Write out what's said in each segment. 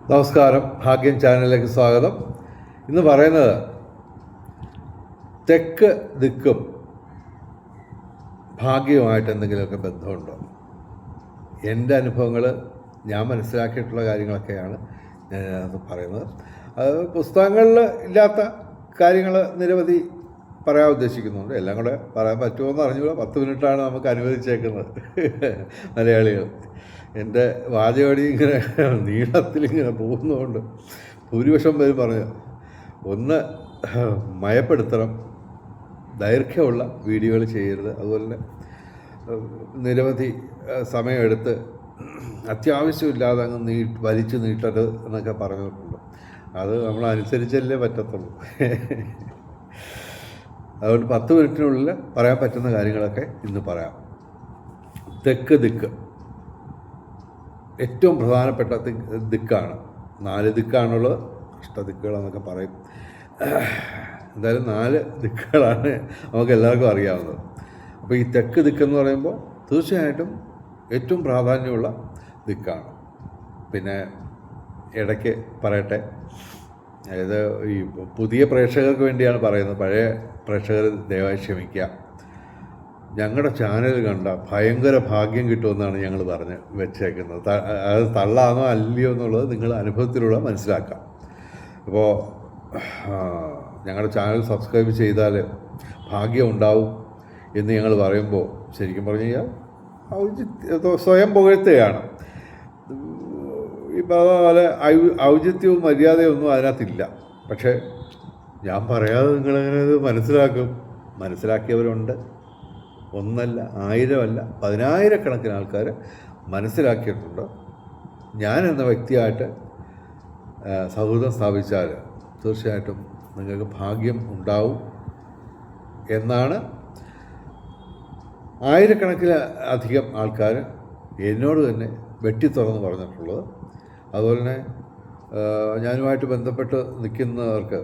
നമസ്കാരം, ഭാഗ്യം ചാനലിലേക്ക് സ്വാഗതം. ഇന്ന് പറയുന്നത് തെക്ക് ദിക്കും ഭാഗ്യവുമായിട്ട് എന്തെങ്കിലുമൊക്കെ ബന്ധമുണ്ടോ? എൻ്റെ അനുഭവങ്ങൾ, ഞാൻ മനസ്സിലാക്കിയിട്ടുള്ള കാര്യങ്ങളൊക്കെയാണ് ഞാൻ അത് പറയുന്നത്. അത് പുസ്തകങ്ങളിൽ ഇല്ലാത്ത കാര്യങ്ങൾ നിരവധി പറയാൻ ഉദ്ദേശിക്കുന്നുണ്ട്. എല്ലാം കൂടെ പറയാൻ പറ്റുമോ എന്ന് അറിഞ്ഞുകൂടാ. 10 മിനിറ്റാണ് നമുക്ക് അനുവദിച്ചേക്കുന്നത് മലയാളികൾ. എൻ്റെ വാചകടി ഇങ്ങനെ നീളത്തിലിങ്ങനെ പോകുന്നതുകൊണ്ട് ഭൂരിപക്ഷം പേര് പറഞ്ഞു, ഒന്ന് മയപ്പെടുത്തണം, ദൈർഘ്യമുള്ള വീഡിയോകൾ ചെയ്യരുത്, അതുപോലെ തന്നെ നിരവധി സമയമെടുത്ത് അത്യാവശ്യമില്ലാതെ അങ്ങ് വലിച്ചു നീട്ടരുത് എന്നൊക്കെ പറഞ്ഞിട്ടുണ്ട്. അത് നമ്മൾ അനുസരിച്ചല്ലേ പറ്റത്തുള്ളൂ. അതുകൊണ്ട് 10 മിനിറ്റിനുള്ളിൽ പറയാൻ പറ്റുന്ന കാര്യങ്ങളൊക്കെ ഇന്ന് പറയാം. തെക്ക് ദിക്ക് ഏറ്റവും പ്രധാനപ്പെട്ട ദിക്കാണ്. 4 ദിക്കാണുള്ളത്, അഷ്ടദിക്കുകളെന്നൊക്കെ പറയും. എന്തായാലും 4 ദിക്കുകളാണ് നമുക്ക് എല്ലാവർക്കും അറിയാവുന്നത്. അപ്പോൾ ഈ തെക്ക് ദിക്കെന്ന് പറയുമ്പോൾ തീർച്ചയായിട്ടും ഏറ്റവും പ്രാധാന്യമുള്ള ദിക്കാണ്. പിന്നെ ഇടയ്ക്ക് പറയട്ടെ, അതായത് ഈ പുതിയ പ്രേക്ഷകർക്ക് വേണ്ടിയാണ് പറയുന്നത്. പഴയ പ്രേക്ഷകർ ദയവായി ക്ഷമിക്കുക. ഞങ്ങളുടെ ചാനൽ കണ്ട ഭയങ്കര ഭാഗ്യം കിട്ടുമെന്നാണ് ഞങ്ങൾ പറഞ്ഞ് വെച്ചേക്കുന്നത്. അത് തള്ളാണോ അല്ലയോ എന്നുള്ളത് നിങ്ങൾ അനുഭവത്തിലൂടെ മനസ്സിലാക്കാം. അപ്പോൾ ഞങ്ങളുടെ ചാനൽ സബ്സ്ക്രൈബ് ചെയ്താൽ ഭാഗ്യം ഉണ്ടാവും എന്ന് ഞങ്ങൾ പറയുമ്പോൾ ശരിക്കും പറഞ്ഞു കഴിഞ്ഞാൽ സ്വയം പുകഴ്ത്തുകയാണ്. ഇപ്പോൾ അതുപോലെ ഔചിത്യവും മര്യാദയും ഒന്നും അതിനകത്തില്ല. പക്ഷേ ഞാൻ പറയാതെ നിങ്ങളെങ്ങനെ ഇത് മനസ്സിലാക്കും? മനസ്സിലാക്കിയവരുണ്ട്. ഒന്നല്ല, 1000 അല്ല, 10,000 ആൾക്കാർ മനസ്സിലാക്കിയിട്ടുണ്ട്. ഞാൻ എന്ന വ്യക്തിയായിട്ട് സൗഹൃദം സ്ഥാപിച്ചാൽ തീർച്ചയായിട്ടും നിങ്ങൾക്ക് ഭാഗ്യം ഉണ്ടാവും എന്നാണ് 1000-കണക്കിലധികം ആൾക്കാർ എന്നോട് തന്നെ വെട്ടിത്തുറന്ന് പറഞ്ഞിട്ടുള്ളത്. അതുപോലെ തന്നെ ഞാനുമായിട്ട് ബന്ധപ്പെട്ട് നിൽക്കുന്നവർക്ക്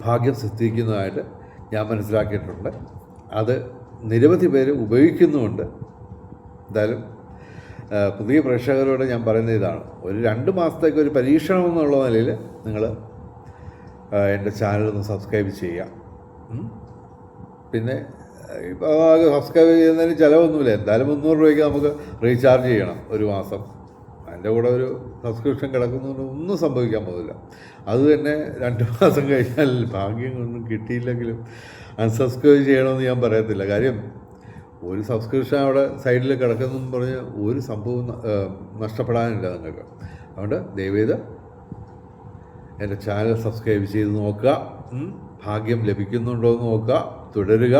ഭാഗ്യം സിദ്ധിക്കുന്നതായിട്ട് ഞാൻ മനസ്സിലാക്കിയിട്ടുണ്ട്. അത് നിരവധി പേര് ഉപയോഗിക്കുന്നുമുണ്ട്. എന്തായാലും പുതിയ പ്രേക്ഷകരോട് ഞാൻ പറയുന്ന ഇതാണ്, ഒരു 2 മാസത്തേക്ക് ഒരു പരീക്ഷണം എന്നുള്ള നിലയിൽ നിങ്ങൾ എൻ്റെ ചാനലൊന്ന് സബ്സ്ക്രൈബ് ചെയ്യുക. പിന്നെ ഇപ്പോൾ സബ്സ്ക്രൈബ് ചെയ്യുന്നതിന് ചിലവൊന്നുമില്ല. എന്തായാലും 300 രൂപയ്ക്ക് നമുക്ക് റീചാർജ് ചെയ്യണം ഒരു മാസം. അതിൻ്റെ കൂടെ ഒരു സബ്സ്ക്രിപ്ഷൻ കിടക്കുന്നതുകൊണ്ട് ഒന്നും സംഭവിക്കാൻ പോകുന്നില്ല. അത് തന്നെ 2 മാസം കഴിഞ്ഞാൽ ഭാഗ്യം ഒന്നും കിട്ടിയില്ലെങ്കിലും അൺസബ്സ്ക്രൈബ് ചെയ്യണമെന്ന് ഞാൻ പറയത്തില്ല. കാര്യം ഒരു സബ്സ്ക്രിപ്ഷൻ അവിടെ സൈഡിൽ കിടക്കുന്നെന്ന് പറഞ്ഞ് ഒരു സംഭവം നഷ്ടപ്പെടാനില്ല നിങ്ങൾക്ക്. അതുകൊണ്ട് ദയവേത് എൻ്റെ ചാനൽ സബ്സ്ക്രൈബ് ചെയ്ത് നോക്കുക. ഭാഗ്യം ലഭിക്കുന്നുണ്ടോ എന്ന് നോക്കുക, തുടരുക,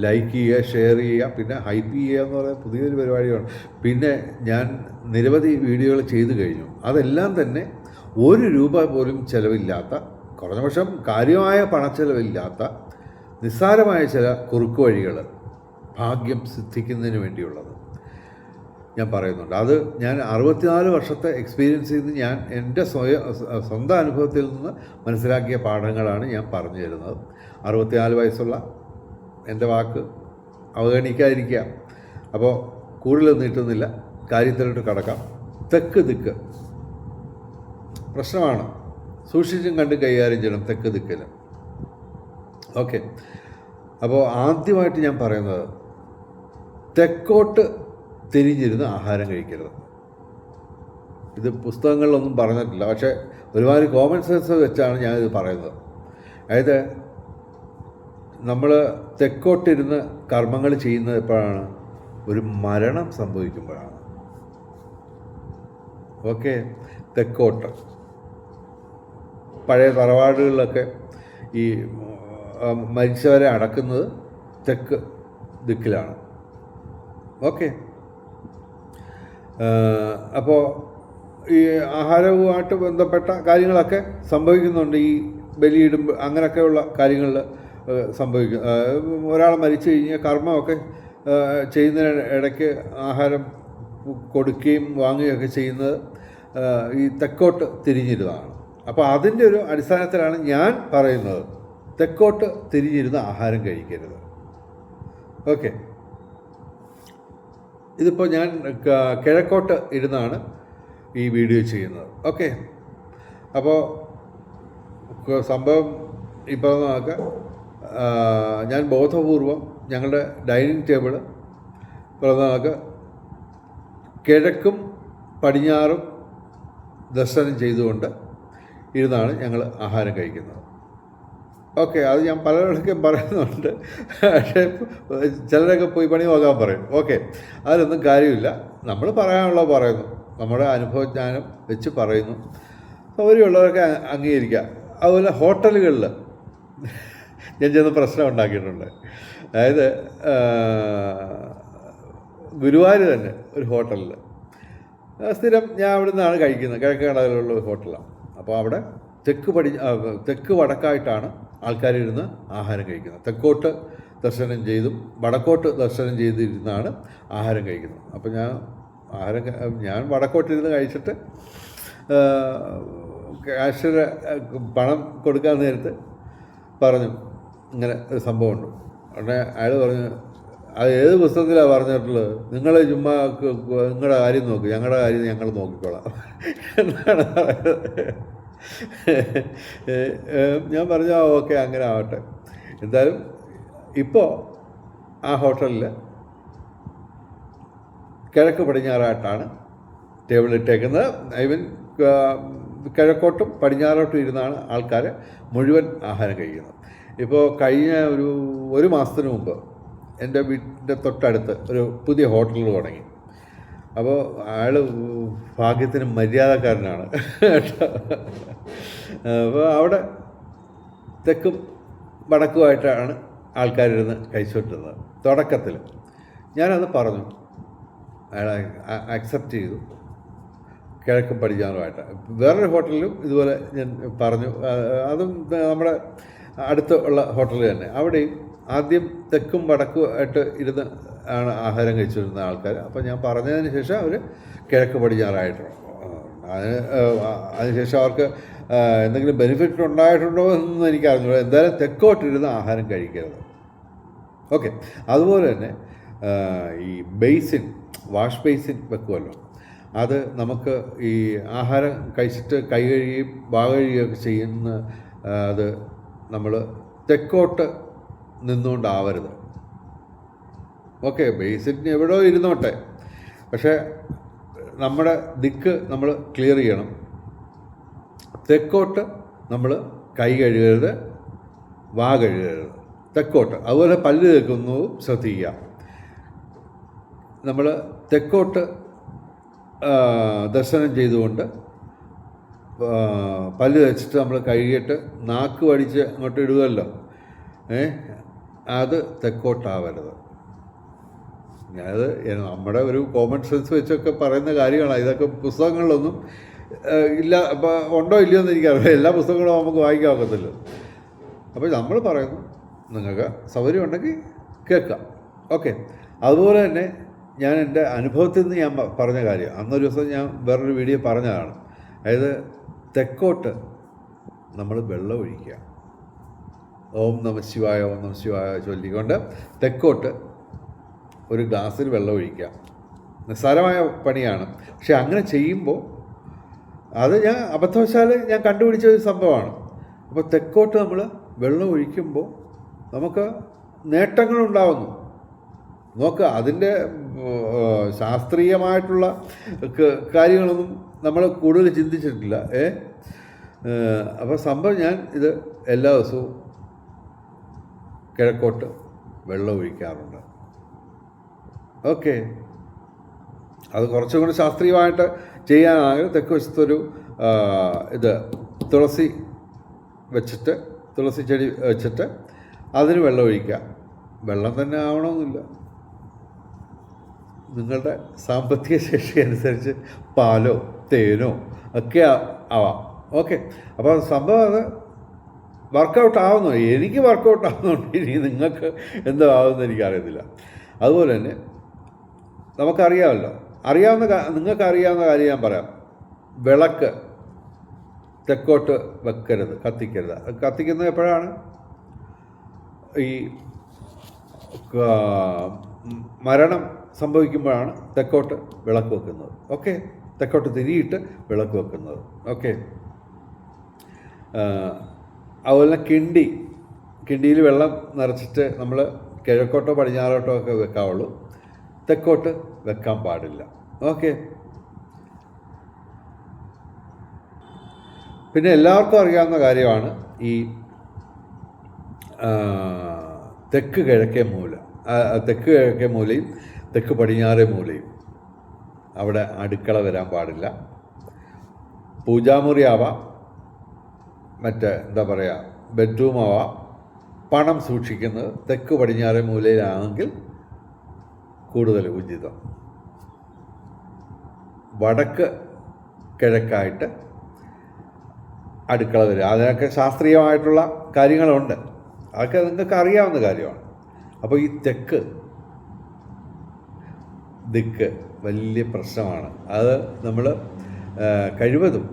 ലൈക്ക് ചെയ്യുക, ഷെയർ ചെയ്യുക, പിന്നെ ഹൈപ്പ് ചെയ്യുക എന്ന് പറയുന്ന പുതിയൊരു പരിപാടിയാണ്. പിന്നെ ഞാൻ നിരവധി വീഡിയോകൾ ചെയ്തു കഴിഞ്ഞു. അതെല്ലാം തന്നെ 1 രൂപ പോലും ചിലവില്ലാത്ത, കുറഞ്ഞ പക്ഷം കാര്യമായ പണച്ചെലവില്ലാത്ത നിസ്സാരമായ ചില കുറുക്കു വഴികൾ ഭാഗ്യം സിദ്ധിക്കുന്നതിന് വേണ്ടിയുള്ളത് ഞാൻ പറയുന്നുണ്ട്. അത് ഞാൻ 64 വർഷത്തെ എക്സ്പീരിയൻസ് ചെയ്ത് ഞാൻ എൻ്റെ സ്വന്തം അനുഭവത്തിൽ നിന്ന് മനസ്സിലാക്കിയ പാഠങ്ങളാണ് ഞാൻ പറഞ്ഞു തരുന്നത്. 64 വയസ്സുള്ള എൻ്റെ വാക്ക് അവഗണിക്കാതിരിക്കുക. അപ്പോൾ കൂടുതൽ നീട്ടുന്നില്ല, കാര്യത്തിലോട്ട് കടക്കാം. തെക്ക് ദിക്ക് പ്രശ്നമാണ്, സൂക്ഷിച്ചും കണ്ട് കൈകാര്യം ചെയ്യണം തെക്ക് ദിക്കിൽ. ഓക്കെ, അപ്പോൾ ആദ്യമായിട്ട് ഞാൻ പറയുന്നത് തെക്കോട്ട് തിരിഞ്ഞിരുന്ന് ആഹാരം കഴിക്കരുത്. ഇത് പുസ്തകങ്ങളിലൊന്നും പറഞ്ഞിട്ടില്ല, പക്ഷേ ഒരുപാട് കോമൺ സെൻസ് വെച്ചാണ് ഞാനിത് പറയുന്നത്. അതായത് നമ്മൾ തെക്കോട്ടിരുന്ന് കർമ്മങ്ങൾ ചെയ്യുന്നത് എപ്പോഴാണ്? ഒരു മരണം സംഭവിക്കുമ്പോഴാണ്. ഓക്കെ, തെക്കോട്ട് പഴയ തറവാടുകളിലൊക്കെ ഈ മരിച്ചവരെ അടക്കുന്നത് തെക്ക് ദിക്കിലാണ്. ഓക്കെ, അപ്പോൾ ഈ ആഹാരവുമായിട്ട് ബന്ധപ്പെട്ട കാര്യങ്ങളൊക്കെ സംഭവിക്കുന്നുണ്ട്. ഈ ബലിയിടുമ്പോൾ അങ്ങനെയൊക്കെയുള്ള കാര്യങ്ങളിൽ സംഭവിക്കും. ഒരാൾ മരിച്ചു കഴിഞ്ഞാൽ കർമ്മമൊക്കെ ചെയ്യുന്നതിന് ഇടയ്ക്ക് ആഹാരം കൊടുക്കുകയും വാങ്ങുകയൊക്കെ ചെയ്യുന്നത് ഈ തെക്കോട്ട് തിരിഞ്ഞിരുന്നതാണ്. അപ്പോൾ അതിൻ്റെ ഒരു അടിസ്ഥാനത്തിലാണ് ഞാൻ പറയുന്നത് തെക്കോട്ട് തിരിഞ്ഞിരുന്ന് ആഹാരം കഴിക്കരുത്. ഓക്കെ, ഇതിപ്പോൾ ഞാൻ കിഴക്കോട്ട് ഇരുന്നാണ് ഈ വീഡിയോ ചെയ്യുന്നത്. ഓക്കെ, അപ്പോൾ സംഭവം ഇപ്പോൾ നോക്കാം. ഞാൻ ബോധപൂർവം ഞങ്ങളുടെ ഡൈനിങ് ടേബിള് നമുക്ക് കിഴക്കും പടിഞ്ഞാറും ദർശനം ചെയ്തുകൊണ്ട് ഇരുന്നാണ് ഞങ്ങൾ ആഹാരം കഴിക്കുന്നത്. ഓക്കെ, അത് ഞാൻ പലരോടൊക്കെ പറയുന്നുണ്ട്, പക്ഷേ ചിലരൊക്കെ പോയി പണി നോക്കാൻ പറയും. ഓക്കെ, അതിലൊന്നും കാര്യമില്ല. നമ്മൾ പറയാനുള്ളത് പറയുന്നു, നമ്മുടെ അനുഭവജ്ഞാനം വെച്ച് പറയുന്നു. സൗകര്യമുള്ളവരൊക്കെ അംഗീകരിക്കുക. അതുപോലെ ഹോട്ടലുകളിൽ ഞാൻ ചെന്ന് പ്രശ്നം ഉണ്ടാക്കിയിട്ടുണ്ട്. അതായത് ഗുരുവായൂർ തന്നെ ഒരു ഹോട്ടലിൽ സ്ഥിരം ഞാൻ അവിടെ നിന്നാണ് കഴിക്കുന്നത്, കിഴക്ക് കടയിലുള്ള ഒരു ഹോട്ടലാണ്. അപ്പോൾ അവിടെ തെക്ക് വടക്കായിട്ടാണ് ആൾക്കാരിരുന്ന് ആഹാരം കഴിക്കുന്നത്. തെക്കോട്ട് ദർശനം ചെയ്തും വടക്കോട്ട് ദർശനം ചെയ്തിരുന്നാണ് ആഹാരം കഴിക്കുന്നത്. അപ്പോൾ ഞാൻ വടക്കോട്ടിരുന്ന് കഴിച്ചിട്ട് കാഷ്യർ പണം കൊടുക്കാൻ നേരത്ത് പറഞ്ഞു ഇങ്ങനെ ഒരു സംഭവമുണ്ട്. ഉടനെ അയാൾ പറഞ്ഞു, അത് ഏത് പുസ്തകത്തിലാണ് പറഞ്ഞിട്ടുള്ളത്, നിങ്ങൾ ചുമ്മാ നിങ്ങളുടെ കാര്യം നോക്ക്, ഞങ്ങളുടെ കാര്യം ഞങ്ങൾ നോക്കിക്കോളാം എന്നാണ് പറയുന്നത്. ഞാൻ പറഞ്ഞു ഓക്കെ, അങ്ങനെ ആവട്ടെ. എന്തായാലും ഇപ്പോൾ ആ ഹോട്ടലിൽ കിഴക്ക് പടിഞ്ഞാറായിട്ടാണ് ടേബിൾ ഇട്ടേക്കുന്നത്. മീൻ കിഴക്കോട്ടും പടിഞ്ഞാറോട്ടും ഇരുന്നാണ് ആൾക്കാർ മുഴുവൻ ആഹാരം കഴിക്കുന്നത്. ഇപ്പോൾ കഴിഞ്ഞ ഒരു മാസത്തിന് മുമ്പ് എൻ്റെ വീട്ടിൻ്റെ തൊട്ടടുത്ത് ഒരു പുതിയ ഹോട്ടൽ തുടങ്ങി. അപ്പോൾ അയാൾ ഭാഗ്യത്തിന് മര്യാദക്കാരനാണ്. അപ്പോൾ അവിടെ തെക്കും വടക്കുമായിട്ടാണ് ആൾക്കാരിരുന്ന് കഴിച്ചുകൊണ്ടിരുന്നത്. തുടക്കത്തിൽ ഞാനത് പറഞ്ഞു, അയാൾ അക്സെപ്റ്റ് ചെയ്തു, കിഴക്കും പടിഞ്ഞാറുമായിട്ട്. വേറൊരു ഹോട്ടലിലും ഇതുപോലെ ഞാൻ പറഞ്ഞു, അതും നമ്മുടെ അടുത്ത് ഉള്ള ഹോട്ടൽ തന്നെ. അവിടെയും ആദ്യം തെക്കും വടക്കുമായിട്ട് ഇരുന്ന് ആണ് ആഹാരം കഴിച്ചിരുന്ന ആൾക്കാർ. അപ്പോൾ ഞാൻ പറഞ്ഞതിന് ശേഷം അവർ കിഴക്ക് പടിഞ്ഞാറായിട്ടുണ്ട്. അതിനുശേഷം അവർക്ക് എന്തെങ്കിലും ബെനിഫിറ്റ് ഉണ്ടായിട്ടുണ്ടോ എന്നൊന്നും എനിക്ക് അറിഞ്ഞൂടാ. എന്തായാലും തെക്കോട്ടിരുന്ന് ആഹാരം കഴിക്കരുത്. ഓക്കെ, അതുപോലെ തന്നെ ഈ ബേസിൻ, വാഷ് ബേസിൻ വെക്കുമല്ലോ, അത് നമുക്ക് ഈ ആഹാരം കഴിച്ചിട്ട് കൈ കഴുകുകയും കഴുകുകയൊക്കെ ചെയ്യുന്ന അത് നമ്മൾ തെക്കോട്ട് നിന്നുകൊണ്ടാവരുത്. ഓക്കെ, ബേസിന് എവിടെയോ ഇരുന്നോട്ടെ, പക്ഷേ നമ്മുടെ ദിക്ക് നമ്മൾ ക്ലിയർ ചെയ്യണം. തെക്കോട്ട് നമ്മൾ കൈ കഴുകരുത്, കഴുകരുത്, തെക്കോട്ട്. അതുപോലെ പല്ല് തേക്കുന്നതും ശ്രദ്ധിക്കുക. നമ്മൾ തെക്കോട്ട് ദർശനം ചെയ്തുകൊണ്ട് പല്ല് തേച്ചിട്ട് നമ്മൾ കഴുകിയിട്ട് നാക്ക് വടിച്ച് അങ്ങോട്ട് ഇടുകയല്ലോ, അത് തെക്കോട്ടാവരുത്. ഞാനത് നമ്മുടെ ഒരു കോമൺ സെൻസ് വെച്ചൊക്കെ പറയുന്ന കാര്യങ്ങളാണ്. ഇതൊക്കെ പുസ്തകങ്ങളിലൊന്നും ഇല്ല, അപ്പോൾ ഉണ്ടോ ഇല്ലയോ എന്ന് എനിക്കറിയാം. എല്ലാ പുസ്തകങ്ങളും നമുക്ക് വായിക്കാൻ ഒക്കത്തില്ല. അപ്പോൾ നമ്മൾ പറയുന്നു, നിങ്ങൾക്ക് സൗകര്യം ഉണ്ടെങ്കിൽ കേൾക്കാം. ഓക്കെ, അതുപോലെ തന്നെ ഞാൻ എൻ്റെ അനുഭവത്തിൽ നിന്ന് ഞാൻ പറഞ്ഞ കാര്യം അന്നൊരു ദിവസം ഞാൻ വേറൊരു വീഡിയോ പറഞ്ഞതാണ്. അതായത് തെക്കോട്ട് നമ്മൾ വെള്ളം ഒഴിക്കുക, ഓം നമ ശിവായ ഓം നമ ശിവായ ചൊല്ലിക്കൊണ്ട് തെക്കോട്ട് ഒരു ഗ്ലാസ്സിൽ വെള്ളം ഒഴിക്കുക. നിസ്സാരമായ പണിയാണ്, പക്ഷെ അങ്ങനെ ചെയ്യുമ്പോൾ അത് ഞാൻ അബദ്ധവശാൽ ഞാൻ കണ്ടുപിടിച്ച ഒരു സംഭവമാണ്. അപ്പോൾ തെക്കോട്ട് നമ്മൾ വെള്ളം ഒഴിക്കുമ്പോൾ നമുക്ക് നേട്ടങ്ങളുണ്ടാവുന്നു. നോക്കുക, അതിൻ്റെ ശാസ്ത്രീയമായിട്ടുള്ള കാര്യങ്ങളൊന്നും നമ്മൾ കൂടുതൽ ചിന്തിച്ചിട്ടില്ല. അപ്പോൾ സംഭവം ഞാൻ ഇത് എല്ലാ ദിവസവും കിഴക്കോട്ട് വെള്ളം ഒഴിക്കാറുണ്ട്. ഓക്കെ, അത് കുറച്ചും കൂടി ശാസ്ത്രീയമായിട്ട് ചെയ്യാനാണെങ്കിൽ തെക്ക് വശത്തൊരു തുളസി ചെടി വെച്ചിട്ട് അതിന് വെള്ളം ഒഴിക്കുക. വെള്ളം തന്നെ ആവണമെന്നില്ല, നിങ്ങളുടെ സാമ്പത്തിക ശേഷി അനുസരിച്ച് പാലോ തേനോ ഒക്കെ ആവാം. ഓക്കെ, അപ്പോൾ സംഭവം അത് വർക്കൗട്ട് ആവുന്നു. എനിക്ക് വർക്കൗട്ട് ആവുന്നുണ്ട്, ഇനി നിങ്ങൾക്ക് എന്തോ ആവുമെന്ന് എനിക്കറിയത്തില്ല. അതുപോലെ തന്നെ നമുക്കറിയാമല്ലോ, നിങ്ങൾക്ക് അറിയാവുന്ന കാര്യം ഞാൻ പറയാം. വിളക്ക് തെക്കോട്ട് വെക്കരുത്, കത്തിക്കരുത്. കത്തിക്കുന്നത് എപ്പോഴാണ്? ഈ മരണം സംഭവിക്കുമ്പോഴാണ് തെക്കോട്ട് വിളക്ക് വെക്കുന്നത്. ഓക്കെ, തെക്കോട്ട് തിരിയിട്ട് വിളക്ക് വെക്കുന്നത്. ഓക്കെ. അതുപോലെ കിണ്ടിയിൽ വെള്ളം നിറച്ചിട്ട് നമ്മൾ കിഴക്കോട്ടോ പടിഞ്ഞാറോട്ടോ ഒക്കെ വെക്കാവുള്ളൂ, തെക്കോട്ട് വെക്കാൻ പാടില്ല. ഓക്കെ. പിന്നെ എല്ലാവർക്കും അറിയാവുന്ന കാര്യമാണ് ഈ തെക്ക് കിഴക്കേ മൂലയും തെക്ക് പടിഞ്ഞാറേ മൂലയും അവിടെ അടുക്കള വരാൻ പാടില്ല. പൂജാമുറി ആവാം, എന്താ പറയുക, ബെഡ്റൂം ആവാം. പണം സൂക്ഷിക്കുന്നത് തെക്ക് പടിഞ്ഞാറേ മൂലയിലാണെങ്കിൽ കൂടുതൽ ഉചിതം. വടക്ക് കിഴക്കായിട്ട് അടുക്കള വരിക, അതിനൊക്കെ ശാസ്ത്രീയമായിട്ടുള്ള കാര്യങ്ങളുണ്ട്, അതൊക്കെ നിങ്ങൾക്ക് അറിയാവുന്ന കാര്യമാണ്. അപ്പോൾ ഈ തെക്ക് ദിക്ക് വലിയ പ്രശ്നമാണ്. അത് നമ്മൾ കഴിവതും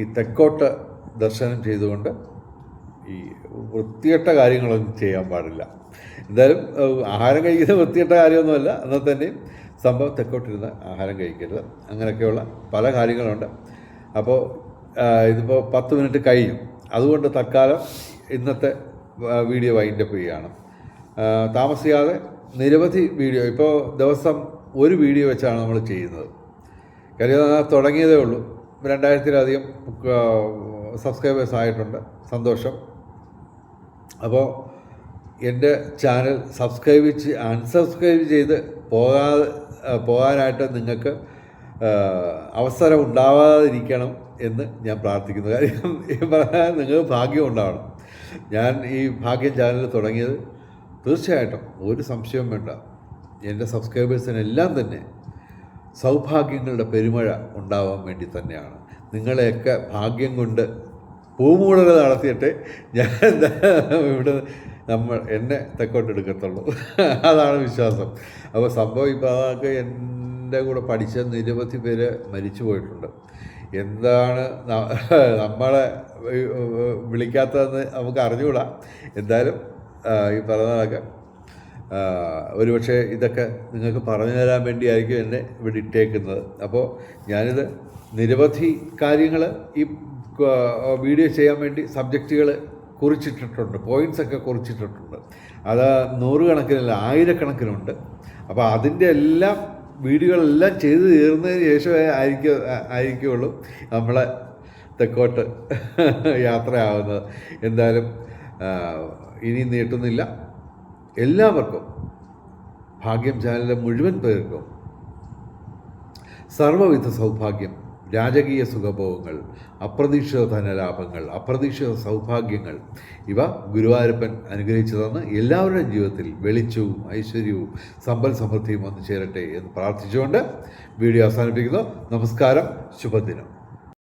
ഈ തെക്കോട്ട് ദർശനം ചെയ്തുകൊണ്ട് ഈ വൃത്തികെട്ട കാര്യങ്ങളൊന്നും ചെയ്യാൻ പാടില്ല. എന്തായാലും ആഹാരം കഴിക്കുന്നത് വൃത്തികെട്ട കാര്യമൊന്നുമല്ല, എന്നാൽ തന്നെയും സംഭവം തെക്കോട്ടിരുന്ന് ആഹാരം കഴിക്കരുത്. അങ്ങനെയൊക്കെയുള്ള പല കാര്യങ്ങളുണ്ട്. അപ്പോൾ ഇതിപ്പോൾ 10 മിനിറ്റ് കഴിഞ്ഞു, അതുകൊണ്ട് തൽക്കാലം ഇന്നത്തെ വീഡിയോ വൈൻഡപ്പ് ചെയ്യുകയാണ്. താമസിയാതെ നിരവധി വീഡിയോ, ഇപ്പോൾ ദിവസം ഒരു വീഡിയോ വെച്ചാണ് നമ്മൾ ചെയ്യുന്നത്. കാര്യം തുടങ്ങിയതേ ഉള്ളൂ. 2000-ലധികം സബ്സ്ക്രൈബേഴ്സ് ആയിട്ടുണ്ട്, സന്തോഷം. അപ്പോൾ എൻ്റെ ചാനൽ അൺസബ്സ്ക്രൈബ് ചെയ്ത് പോകാനായിട്ട് നിങ്ങൾക്ക് അവസരം ഉണ്ടാവാതിരിക്കണം എന്ന് ഞാൻ പ്രാർത്ഥിക്കുന്നു. കാര്യം ഈ പറഞ്ഞാൽ നിങ്ങൾക്ക് ഭാഗ്യം ഉണ്ടാവണം. ഞാൻ ഈ ഭാഗ്യം ചാനൽ തുടങ്ങിയത് തീർച്ചയായിട്ടും ഒരു സംശയവും വേണ്ട, എൻ്റെ സബ്സ്ക്രൈബേഴ്സിനെല്ലാം തന്നെ സൗഭാഗ്യങ്ങളുടെ പെരുമഴ ഉണ്ടാവാൻ വേണ്ടി തന്നെയാണ്. നിങ്ങളെയൊക്കെ ഭാഗ്യം കൊണ്ട് പൂമൂടൽ നടത്തിയിട്ട് ഞാൻ എന്നെ തെക്കോട്ടെടുക്കത്തുള്ളൂ, അതാണ് വിശ്വാസം. അപ്പോൾ സംഭവം ഇപ്പോൾ അതൊക്കെ എൻ്റെ കൂടെ പഠിച്ച നിരവധി പേര് മരിച്ചു പോയിട്ടുണ്ട്. എന്താണ് നമ്മളെ വിളിക്കാത്തതെന്ന് നമുക്ക് അറിഞ്ഞുകൂടാ. എന്തായാലും ഈ പറഞ്ഞതൊക്കെ ഒരുപക്ഷെ ഇതൊക്കെ നിങ്ങൾക്ക് പറഞ്ഞു തരാൻ വേണ്ടിയായിരിക്കും എന്നെ ഇവിടെ ഇട്ടേക്കുന്നത്. അപ്പോൾ ഞാനിത് നിരവധി കാര്യങ്ങൾ ഈ വീഡിയോ ചെയ്യാൻ വേണ്ടി സബ്ജക്റ്റുകൾ കുറിച്ചിട്ടിട്ടുണ്ട്, പോയിൻറ്റ്സൊക്കെ കുറിച്ചിട്ടിട്ടുണ്ട്. അത് 100 കണക്കിനല്ല 1000 അപ്പോൾ അതിൻ്റെ എല്ലാം വീഡിയോകളെല്ലാം ചെയ്ത് തീർന്നതിന് ശേഷമേ ആയിരിക്കുള്ളൂ നമ്മളെ തെക്കോട്ട് യാത്രയാവുന്നത്. എന്തായാലും ഇനി നീട്ടുന്നില്ല. എല്ലാവർക്കും ഭാഗ്യം ചാനലിലെ മുഴുവൻ പേർക്കും സർവ്വവിധ സൗഭാഗ്യം, രാജകീയ സുഖഭോഗങ്ങൾ, അപ്രതീക്ഷിത ധനലാഭങ്ങൾ, അപ്രതീക്ഷിത സൗഭാഗ്യങ്ങൾ ഇവ ഗുരുവായൂരപ്പൻ അനുഗ്രഹിച്ചു തന്ന് എല്ലാവരുടെയും ജീവിതത്തിൽ വെളിച്ചവും ഐശ്വര്യവും സമ്പൽ സമൃദ്ധിയും വന്നു ചേരട്ടെ എന്ന് പ്രാർത്ഥിച്ചുകൊണ്ട് വീഡിയോ അവസാനിപ്പിക്കുന്നു. നമസ്കാരം, ശുഭദിനം.